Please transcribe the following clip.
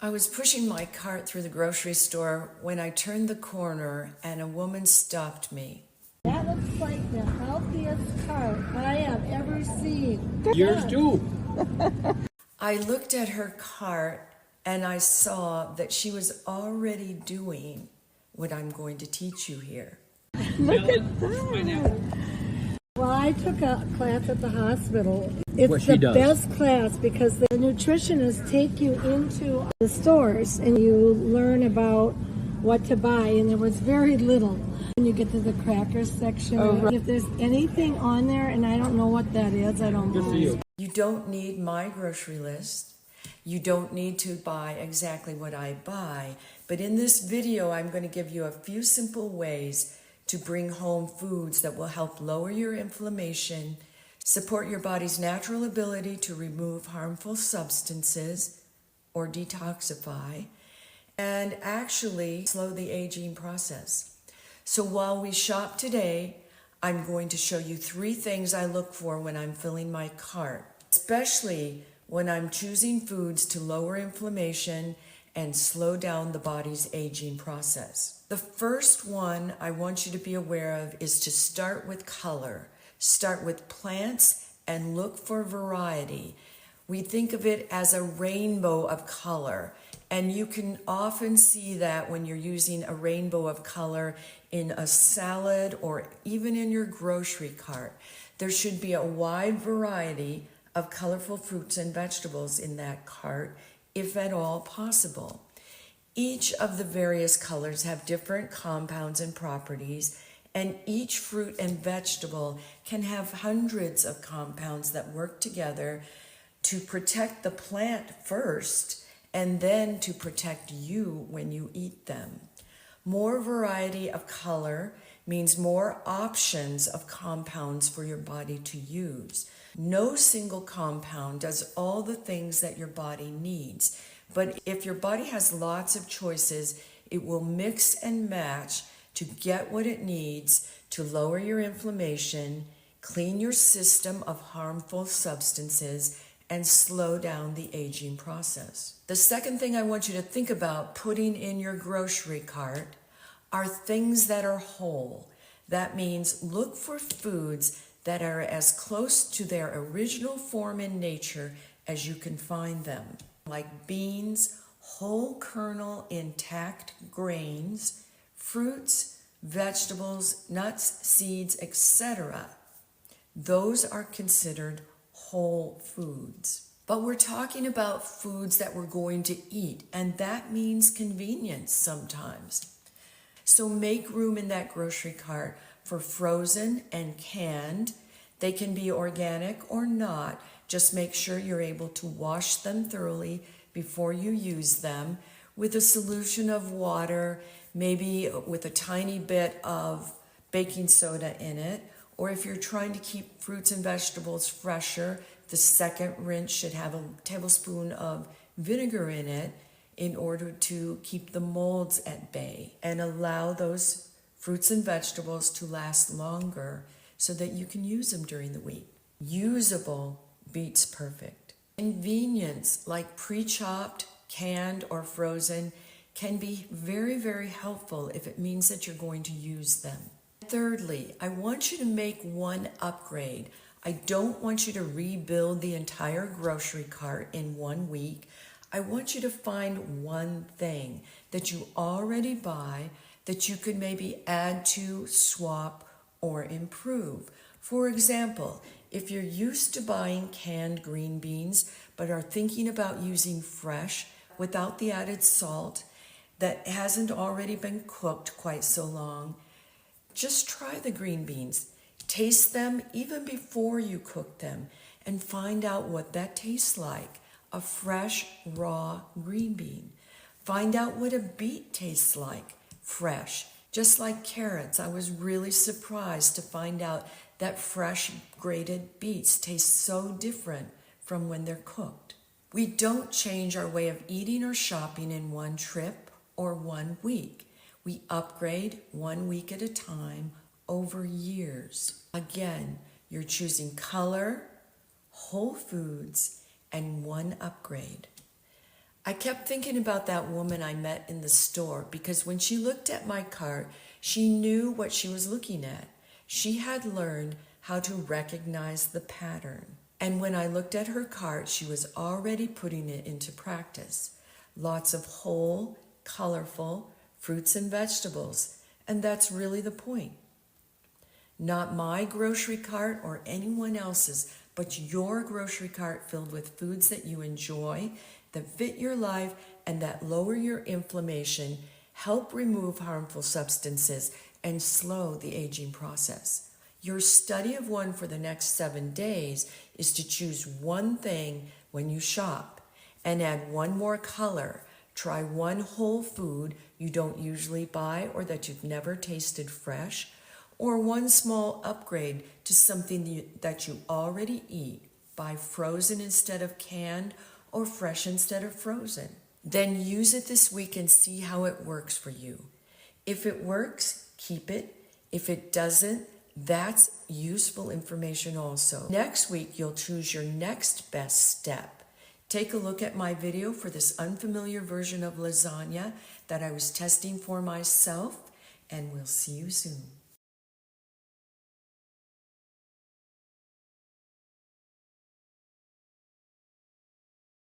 I was pushing my cart through the grocery store when I turned the corner and a woman stopped me. That looks like the healthiest cart I have ever seen. Yours too. I looked at her cart and I saw that she was already doing what I'm going to teach you here. Look at that. Well, I took a class at the hospital. It's What she the does. best class because the nutritionists take you into the stores and you learn about what to buy, and there was very little. When you get to the crackers section, if there's anything on there, and I don't know what that is, I don't Good for know. you. You don't need my grocery list. You don't need to buy exactly what I buy. But in this video, I'm going to give you a few simple ways to bring home foods that will help lower your inflammation, support your body's natural ability to remove harmful substances or detoxify, and actually slow the aging process. So while we shop today, I'm going to show you 3 things I look for when I'm filling my cart, especially when I'm choosing foods to lower inflammation and slow down the body's aging process. The first one I want you to be aware of is to start with color. Start with plants and look for variety. We think of it as a rainbow of color, and you can often see that when you're using a rainbow of color in a salad or even in your grocery cart. There should be a wide variety of colorful fruits and vegetables in that cart, if at all possible. Each of the various colors have different compounds and properties, and each fruit and vegetable can have hundreds of compounds that work together to protect the plant first and then to protect you when you eat them. More variety of color means more options of compounds for your body to use. No single compound does all the things that your body needs, but if your body has lots of choices, it will mix and match to get what it needs to lower your inflammation, clean your system of harmful substances, and slow down the aging process. The second thing I want you to think about putting in your grocery cart are things that are whole. That means look for foods that are as close to their original form in nature as you can find them, like beans, whole kernel intact grains, fruits, vegetables, nuts, seeds, etc. Those are considered whole foods. But we're talking about foods that we're going to eat, and that means convenience sometimes. So make room in that grocery cart for frozen and canned. They can be organic or not. Just make sure you're able to wash them thoroughly before you use them with a solution of water, maybe with a tiny bit of baking soda in it. Or if you're trying to keep fruits and vegetables fresher, the second rinse should have a tablespoon of vinegar in it in order to keep the molds at bay and allow those fruits and vegetables to last longer so that you can use them during the week. Usable beats perfect. Convenience, like pre-chopped, canned, or frozen, can be very, very helpful if it means that you're going to use them. Thirdly, I want you to make one upgrade. I don't want you to rebuild the entire grocery cart in 1 week. I want you to find one thing that you already buy that you could maybe add to, swap, or improve. For example, if you're used to buying canned green beans but are thinking about using fresh without the added salt that hasn't already been cooked quite so long, just try the green beans. Taste them even before you cook them and find out what that tastes like. A fresh, raw green bean. Find out what a beet tastes like, fresh. Just like carrots, I was really surprised to find out that fresh grated beets taste so different from when they're cooked. We don't change our way of eating or shopping in one trip or 1 week. We upgrade 1 week at a time over years. Again, you're choosing color, whole foods, and one upgrade. I kept thinking about that woman I met in the store because when she looked at my cart, she knew what she was looking at. She had learned how to recognize the pattern. And when I looked at her cart, she was already putting it into practice. Lots of whole, colorful fruits and vegetables. And that's really the point. Not my grocery cart or anyone else's, but your grocery cart filled with foods that you enjoy, that fit your life, and that lower your inflammation, help remove harmful substances, and slow the aging process. Your study of one for the next 7 days is to choose one thing when you shop and add one more color. Try one whole food you don't usually buy or that you've never tasted fresh, or one small upgrade to something that you already eat. Buy frozen instead of canned or fresh instead of frozen. Then use it this week and see how it works for you. If it works, keep it. If it doesn't, that's useful information also. Next week, you'll choose your next best step. Take a look at my video for this unfamiliar version of lasagna that I was testing for myself, and we'll see you soon.